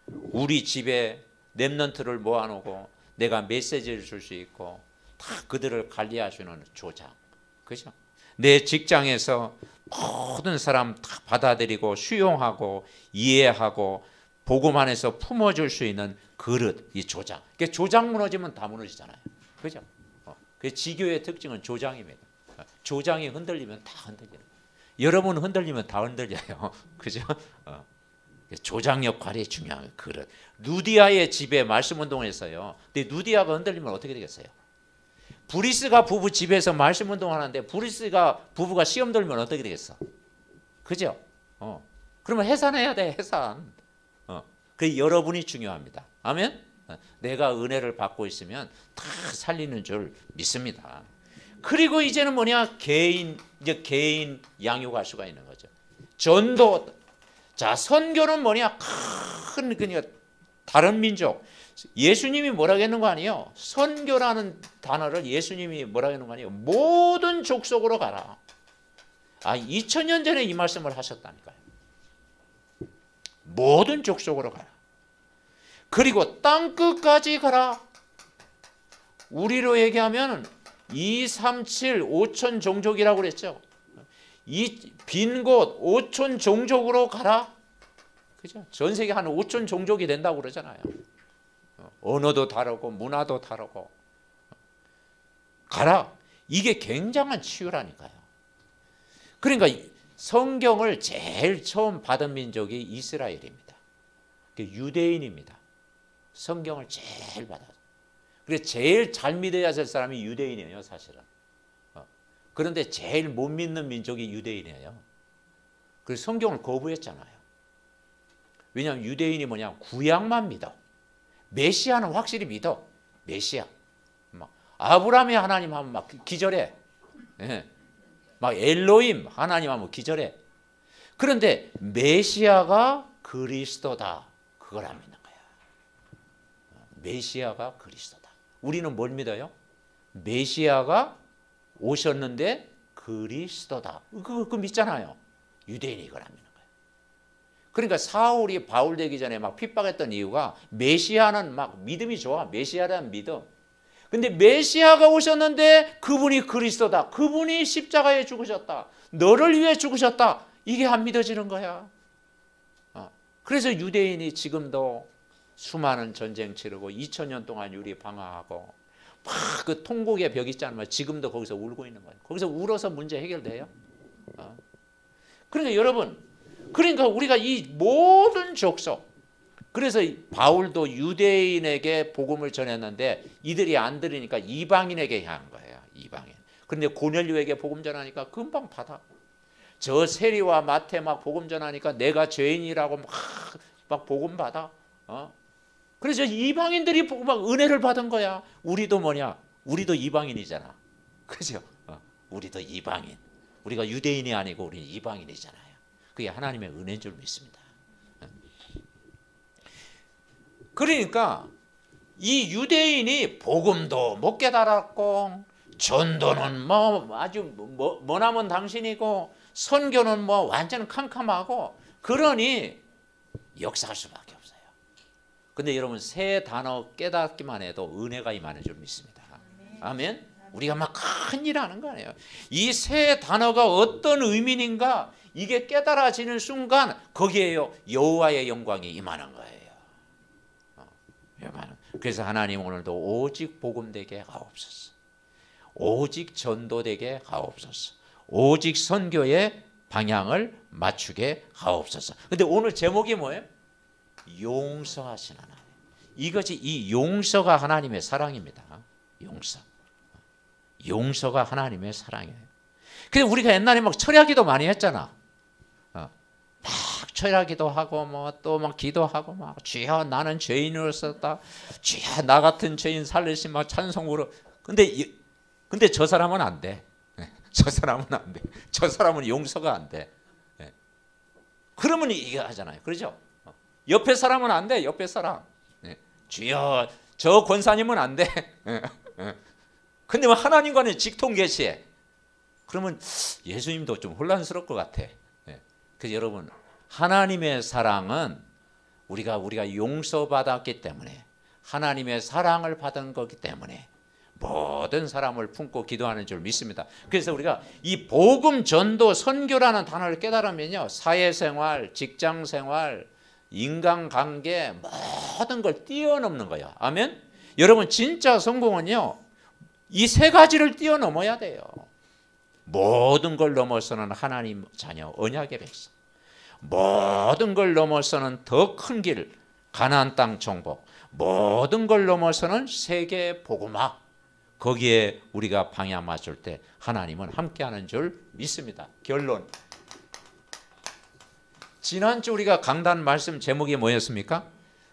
우리 집에 랩런트를 모아놓고 내가 메시지를 줄 수 있고 다 그들을 관리해주는 조장. 그죠? 내 직장에서 모든 사람 다 받아들이고 수용하고 이해하고 복음 안에서 품어줄 수 있는 그릇, 이 조장. 그러니까 조장 무너지면 다 무너지잖아요. 그죠? 그 지교의 특징은 조장입니다. 조장이 흔들리면 다 흔들려요. 여러분 흔들리면 다 흔들려요. 그죠? 조장 역할이 중요한 그릇. 누디아의 집에 말씀 운동을 했어요. 근데 누디아가 흔들리면 어떻게 되겠어요? 브리스가 부부 집에서 말씀 운동하는데 브리스가 부부가 시험 들면 어떻게 되겠어? 그죠? 그러면 해산해야 돼. 해산. 그 여러분이 중요합니다. 아멘? 내가 은혜를 받고 있으면 다 살리는 줄 믿습니다. 그리고 이제는 뭐냐? 개인 양육할 수가 있는 거죠. 전도. 자, 선교는 뭐냐? 그러니까 다른 민족. 예수님이 뭐라고 했는 거 아니에요? 선교라는 단어를 예수님이 뭐라고 했는 거 아니에요? 모든 족속으로 가라. 2000년 전에 이 말씀을 하셨다니까요. 모든 족속으로 가라. 그리고 땅끝까지 가라. 우리로 얘기하면 2, 3, 7, 5천 종족이라고 그랬죠. 이 빈 곳 5천 종족으로 가라. 그죠? 전 세계 한 5천 종족이 된다고 그러잖아요. 언어도 다르고 문화도 다르고 가라. 이게 굉장한 치유라니까요. 그러니까 성경을 제일 처음 받은 민족이 이스라엘입니다. 유대인입니다. 성경을 제일 받아서. 그래서 제일 잘 믿어야 될 사람이 유대인이에요, 사실은. 그런데 제일 못 믿는 민족이 유대인이에요. 그래서 성경을 거부했잖아요. 왜냐하면 유대인이 뭐냐, 구약만 믿어. 메시아는 확실히 믿어. 메시아. 막 아브라함의 하나님 하면 막 기절해. 예. 막 엘로힘 하나님 하면 기절해. 그런데 메시아가 그리스도다, 그걸 안 믿는 거야. 메시아가 그리스도다. 우리는 뭘 믿어요? 메시아가 오셨는데 그리스도다. 그거 믿잖아요. 유대인이 이걸 안 믿는 거예요. 그러니까 사울이 바울 되기 전에 막 핍박했던 이유가 메시아는 막 믿음이 좋아. 메시아라는 믿음. 근데 메시아가 오셨는데 그분이 그리스도다. 그분이 십자가에 죽으셨다. 너를 위해 죽으셨다. 이게 안 믿어지는 거야. 그래서 유대인이 지금도 수많은 전쟁 치르고 2000년 동안 유리 방황하고 막 그 통곡의 벽 있잖아요. 지금도 거기서 울고 있는 거예요. 거기서 울어서 문제 해결돼요? 그러니까 여러분, 그러니까 우리가 이 모든 족속, 그래서 바울도 유대인에게 복음을 전했는데 이들이 안 들으니까 이방인에게 향한 거예요. 이방인. 그런데 고넬료에게 복음 전하니까 금방 받아. 저 세리와 마태 막 복음 전하니까 내가 죄인이라고 막 복음 받아. 그래서 이방인들이 막 은혜를 받은 거야. 우리도 뭐냐? 우리도 이방인이잖아. 그죠? 우리도 이방인. 우리가 유대인이 아니고 우리는 이방인이잖아요. 그게 하나님의 은혜인 줄 믿습니다. 그러니까 이 유대인이 복음도 못 깨달았고 전도는 뭐 아주 머나먼 당신이고 선교는 뭐 완전 캄캄하고 그러니 역사할 수밖에 없어요. 근데 여러분 세 단어 깨닫기만 해도 은혜가 임하는 줄 믿습니다. 아멘. 우리가 막 큰일 하는 거 아니에요. 이 세 단어가 어떤 의미인가 이게 깨달아지는 순간 거기에요 여호와의 영광이 임하는 거예요. 그래서 하나님 오늘도 오직 복음되게 하옵소서. 오직 전도되게 하옵소서. 오직 선교의 방향을 맞추게 하옵소서. 근데 오늘 제목이 뭐예요? 용서하신 하나님. 이것이 이 용서가 하나님의 사랑입니다. 용서. 용서가 하나님의 사랑이에요. 그래서 우리가 옛날에 막 철야기도 많이 했잖아. 막 철야기도 하고 뭐 또 막 기도하고 막 주여 나는 죄인으로서다. 주여 나 같은 죄인 살리시 막 찬송으로. 근데 저 사람은 안 돼. 저 사람은 안 돼. 저 사람은 용서가 안 돼. 그러면 이게 하잖아요. 그렇죠? 옆에 사람은 안 돼. 옆에 사람. 주여 저 권사님은 안 돼. 근데 뭐 하나님과는 직통 계시해. 그러면 예수님도 좀 혼란스러울 것 같아. 그래서 여러분 하나님의 사랑은 우리가 용서받았기 때문에 하나님의 사랑을 받은 거기 때문에 모든 사람을 품고 기도하는 줄 믿습니다. 그래서 우리가 이 복음 전도 선교라는 단어를 깨달으면요 사회생활, 직장생활, 인간관계 모든 걸 뛰어넘는 거예요. 아멘. 여러분 진짜 성공은요 이 세 가지를 뛰어넘어야 돼요. 모든 걸 넘어서는 하나님 자녀 언약의 백성, 모든 걸 넘어서는 더 큰 길 가나안 땅 정복, 모든 걸 넘어서는 세계 복음화. 거기에 우리가 방향 맞출 때 하나님은 함께하는 줄 믿습니다. 결론. 지난주 우리가 강단 말씀 제목이 뭐였습니까?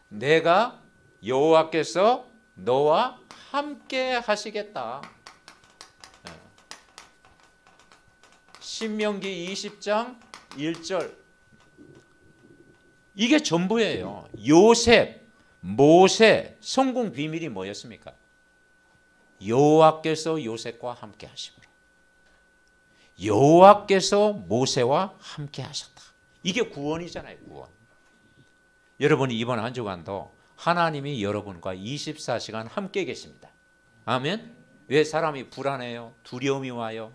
내가 여호와께서 너와 함께 하시겠다. 신명기 20장 1절. 이게 전부예요. 요셉, 모세 성공 비밀이 뭐였습니까? 여호와께서 요셉과 함께 하심으로. 여호와께서 모세와 함께 하셨다. 이게 구원이잖아요. 구원. 여러분이 이번 한 주간도 하나님이 여러분과 24시간 함께 계십니다. 아멘. 왜 사람이 불안해요? 두려움이 와요?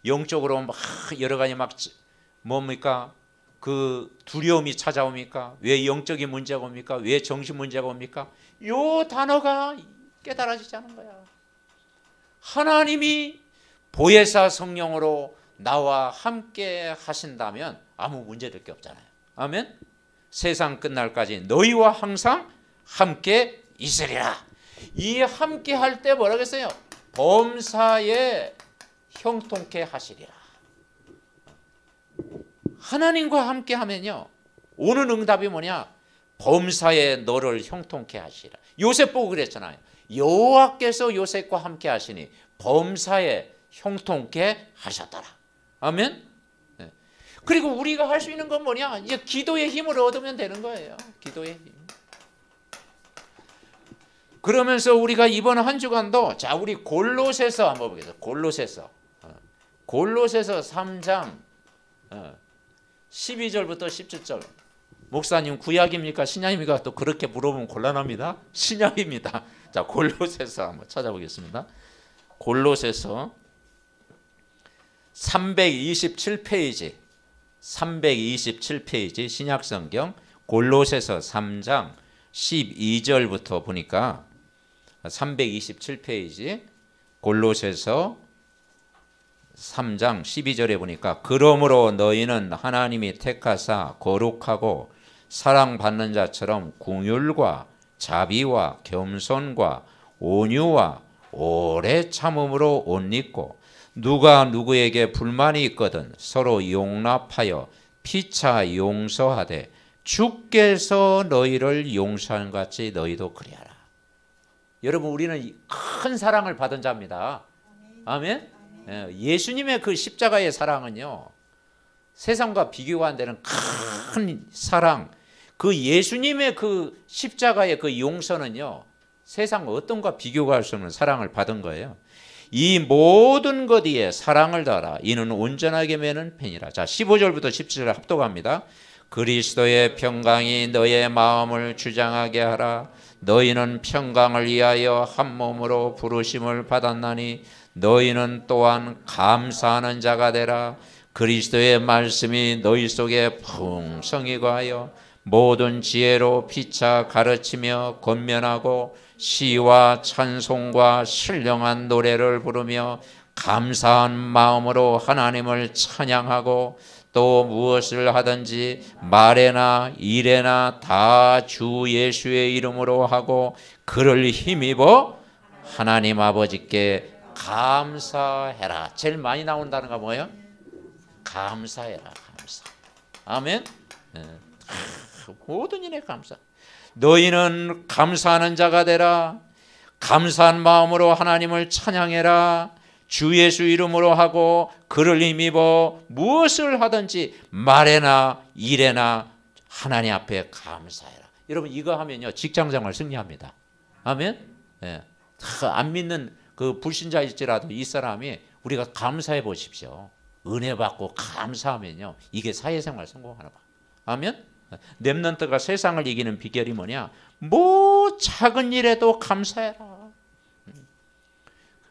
영적으로 막 여러 가지 막 뭡니까? 그 두려움이 찾아옵니까? 왜 영적인 문제가 옵니까? 왜 정신 문제가 옵니까? 요 단어가 깨달아지지 않은 거야. 하나님이 보혜사 성령으로 나와 함께 하신다면 아무 문제될 게 없잖아요. 아멘. 세상 끝날까지 너희와 항상 함께 있으리라. 이 함께 할 때 뭐라 그랬어요? 범사에 형통케 하시리라. 하나님과 함께 하면요, 오는 응답이 뭐냐? 범사에 너를 형통케 하시라. 요셉 보고 그랬잖아요. 여호와께서 요셉과 함께 하시니 범사에 형통케 하셨더라. 아멘. 네. 그리고 우리가 할 수 있는 건 뭐냐? 이제 기도의 힘을 얻으면 되는 거예요. 기도의 힘. 그러면서 우리가 이번 한 주간도, 자, 우리 골로새서 한번 보겠습니다. 골로새서 3장 12절부터 17절. 목사님 구약입니까 신약입니까? 또 그렇게 물어보면 곤란합니다. 신약입니다. 자, 골로새서 한번 찾아보겠습니다. 골로새서 327페이지 327페이지 신약성경 골로새서 3장 12절부터 보니까 327페이지 골로새서 3장 12절에 보니까 그러므로 너희는 하나님이 택하사 거룩하고 사랑받는 자처럼 긍휼과 자비와 겸손과 온유와 오래 참음으로 옷 입고 누가 누구에게 불만이 있거든 서로 용납하여 피차 용서하되 주께서 너희를 용서한 같이 너희도 그리하라. 여러분, 우리는 큰 사랑을 받은 자입니다. 아멘. 예수님의 그 십자가의 사랑은요, 세상과 비교가 안 되는 큰 사랑, 그 예수님의 그 십자가의 그 용서는요, 세상 어떤 것과 비교가 할 수 없는 사랑을 받은 거예요. 이 모든 것 위에 사랑을 더하라. 이는 온전하게 매는 펜이라. 자, 15절부터 17절 합독합니다. 그리스도의 평강이 너의 마음을 주장하게 하라. 너희는 평강을 위하여 한 몸으로 부르심을 받았나니 너희는 또한 감사하는 자가 되라. 그리스도의 말씀이 너희 속에 풍성히 거하여 모든 지혜로 피차 가르치며 권면하고 시와 찬송과 신령한 노래를 부르며 감사한 마음으로 하나님을 찬양하고 또 무엇을 하든지 말에나 일에나 다 주 예수의 이름으로 하고 그를 힘입어 하나님 아버지께 감사해라. 제일 많이 나오는 단어가 뭐예요? 감사해라. 감사. 아멘. 모든 일에 감사. 너희는 감사하는 자가 되라. 감사한 마음으로 하나님을 찬양해라. 주 예수 이름으로 하고 그를 힘입어 무엇을 하든지 말에나 일에나 하나님 앞에 감사해라. 여러분, 이거 하면요 직장생활 승리합니다. 아멘. 예. 안 믿는 그 불신자일지라도 이 사람이 우리가 감사해 보십시오. 은혜 받고 감사하면요 이게 사회생활 성공하는 거. 아멘. 렘넌트가 세상을 이기는 비결이 뭐냐? 뭐 작은 일에도 감사해라.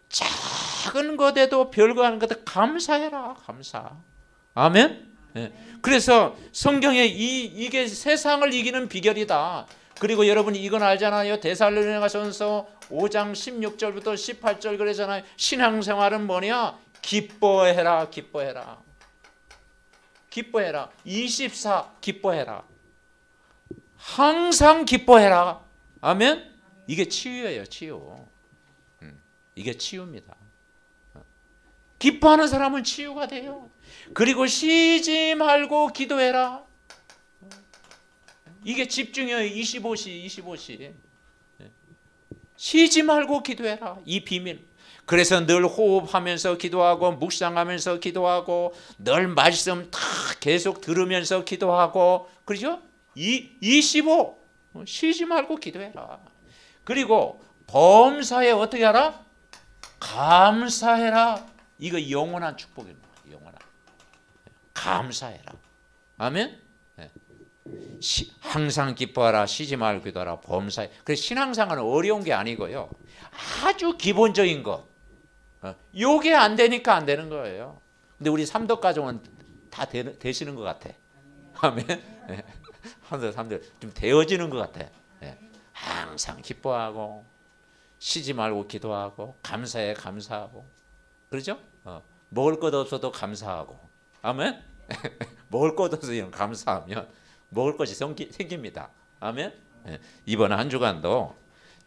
작은 것에도 별거 하는 것도 감사해라. 감사. 아멘. 네. 그래서 성경에 이게 세상을 이기는 비결이다. 그리고 여러분이 이건 알잖아요. 데살로니가전서 5장 16절부터 18절 그러잖아요. 신앙생활은 뭐냐? 기뻐해라. 기뻐해라. 기뻐해라. 24 기뻐해라. 항상 기뻐해라. 아멘. 이게 치유예요. 치유. 이게 치유입니다. 기뻐하는 사람은 치유가 돼요. 그리고 쉬지 말고 기도해라. 이게 집중이에요. 25시. 쉬지 말고 기도해라. 이 비밀. 그래서 늘 호흡하면서 기도하고 묵상하면서 기도하고 늘 말씀 다 계속 들으면서 기도하고 그렇죠? 25 쉬지 말고 기도해라. 그리고 범사에 어떻게 하라? 감사해라. 이거 영원한 축복입니다. 영원한. 감사해라. 아멘. 네. 항상 기뻐하라. 쉬지 말고 기도하라. 범사해. 그래서 신앙생활은 어려운 게 아니고요. 아주 기본적인 것. 요게 안 되니까 안 되는 거예요. 근데 우리 삼덕 가정은 다 되시는 것 같아. 아멘. 네. 삼덕 좀 되어지는 것 같아. 네. 항상 기뻐하고 쉬지 말고 기도하고 감사해 감사하고 그러죠? 먹을 것 없어도 감사하고 아멘. 먹을 것 없어도 감사하면 먹을 것이 생깁니다. 아멘. 이번 한 주간도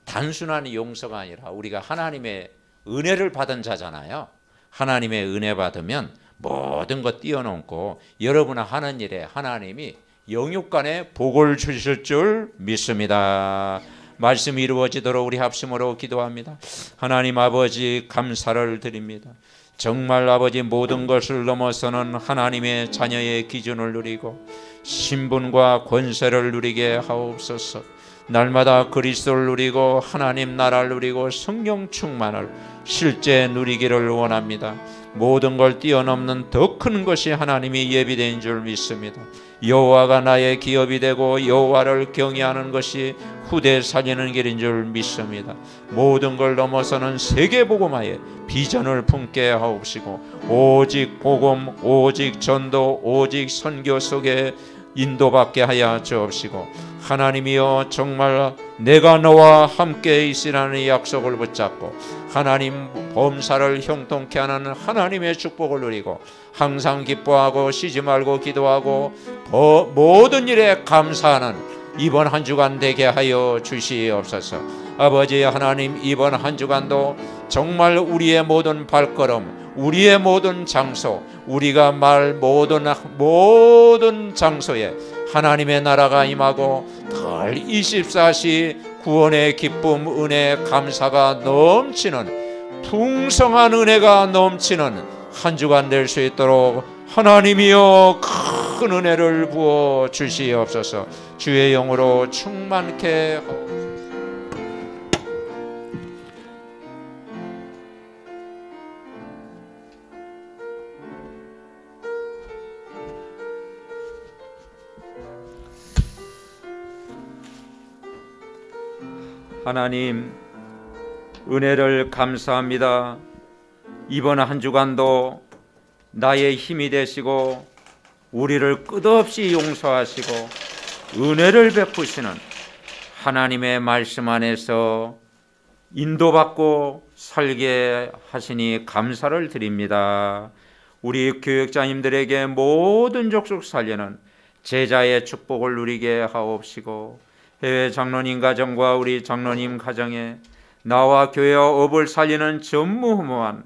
단순한 용서가 아니라 우리가 하나님의 은혜를 받은 자잖아요. 하나님의 은혜 받으면 모든 것 뛰어넘고 여러분이 하는 일에 하나님이 영육간에 복을 주실 줄 믿습니다. 말씀이 이루어지도록 우리 합심으로 기도합니다. 하나님 아버지 감사를 드립니다. 정말 아버지 모든 것을 넘어서는 하나님의 자녀의 기준을 누리고 신분과 권세를 누리게 하옵소서. 날마다 그리스도를 누리고 하나님 나라를 누리고 성령 충만을 실제 누리기를 원합니다. 모든 걸 뛰어넘는 더 큰 것이 하나님이 예비된 줄 믿습니다. 여호와가 나의 기업이 되고 여호와를 경외하는 것이 후대 살리는 길인 줄 믿습니다. 모든 걸 넘어서는 세계복음화의 비전을 품게 하옵시고 오직 복음, 오직 전도, 오직 선교 속에 인도받게 하여 주옵시고 하나님이여 정말 내가 너와 함께 있으라는 약속을 붙잡고 하나님 범사를 형통케 하는 하나님의 축복을 누리고 항상 기뻐하고 쉬지 말고 기도하고 모든 일에 감사하는 이번 한 주간 되게 하여 주시옵소서. 아버지 하나님 이번 한 주간도 정말 우리의 모든 발걸음 우리의 모든 장소 우리가 말 모든 장소에 하나님의 나라가 임하고 늘 24시 구원의 기쁨 은혜 감사가 넘치는 풍성한 은혜가 넘치는 한 주간 될 수 있도록 하나님이여 큰 은혜를 부어 주시옵소서. 주의 영으로 충만케 하옵소서. 하나님 은혜를 감사합니다. 이번 한 주간도 나의 힘이 되시고 우리를 끝없이 용서하시고 은혜를 베푸시는 하나님의 말씀 안에서 인도받고 살게 하시니 감사를 드립니다. 우리 교역자님들에게 모든 족속 살리는 제자의 축복을 누리게 하옵시고 해외 장로님 가정과 우리 장로님 가정에 나와 교회와 업을 살리는 전무후무한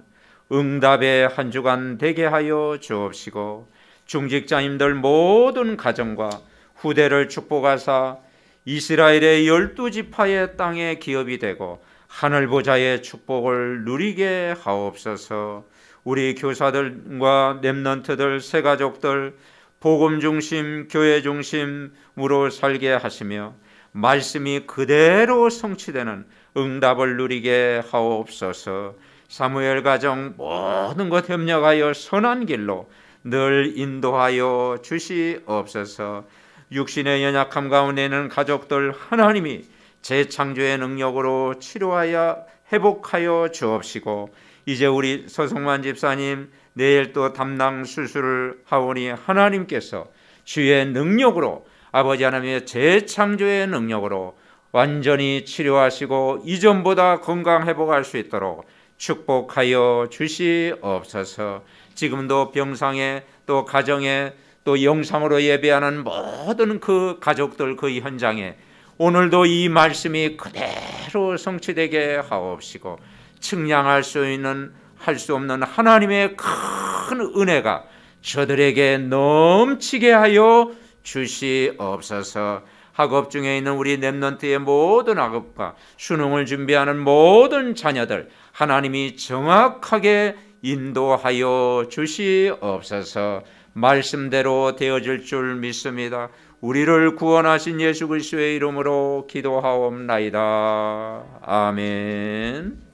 응답의 한 주간 되게 하여 주옵시고 중직자님들 모든 가정과 후대를 축복하사 이스라엘의 12지파의 땅의 기업이 되고 하늘보좌의 축복을 누리게 하옵소서. 우리 교사들과 렘넌트들 새가족들 복음 중심 교회 중심으로 살게 하시며 말씀이 그대로 성취되는 응답을 누리게 하옵소서. 사무엘 가정 모든 것 협력하여 선한 길로 늘 인도하여 주시옵소서. 육신의 연약함 가운데는 가족들 하나님이 재창조의 능력으로 치료하여 회복하여 주옵시고 이제 우리 서성만 집사님 내일 또 담당 수술을 하오니 하나님께서 주의 능력으로 아버지 하나님의 재창조의 능력으로 완전히 치료하시고 이전보다 건강 회복할 수 있도록 축복하여 주시옵소서. 지금도 병상에 또 가정에 또 영상으로 예배하는 모든 그 가족들 그 현장에 오늘도 이 말씀이 그대로 성취되게 하옵시고 측량할 수 있는 할 수 없는 하나님의 큰 은혜가 저들에게 넘치게 하여 주시옵소서. 학업 중에 있는 우리 렘넌트의 모든 학업과 수능을 준비하는 모든 자녀들 하나님이 정확하게 인도하여 주시옵소서. 말씀대로 되어질 줄 믿습니다. 우리를 구원하신 예수 그리스도의 이름으로 기도하옵나이다. 아멘.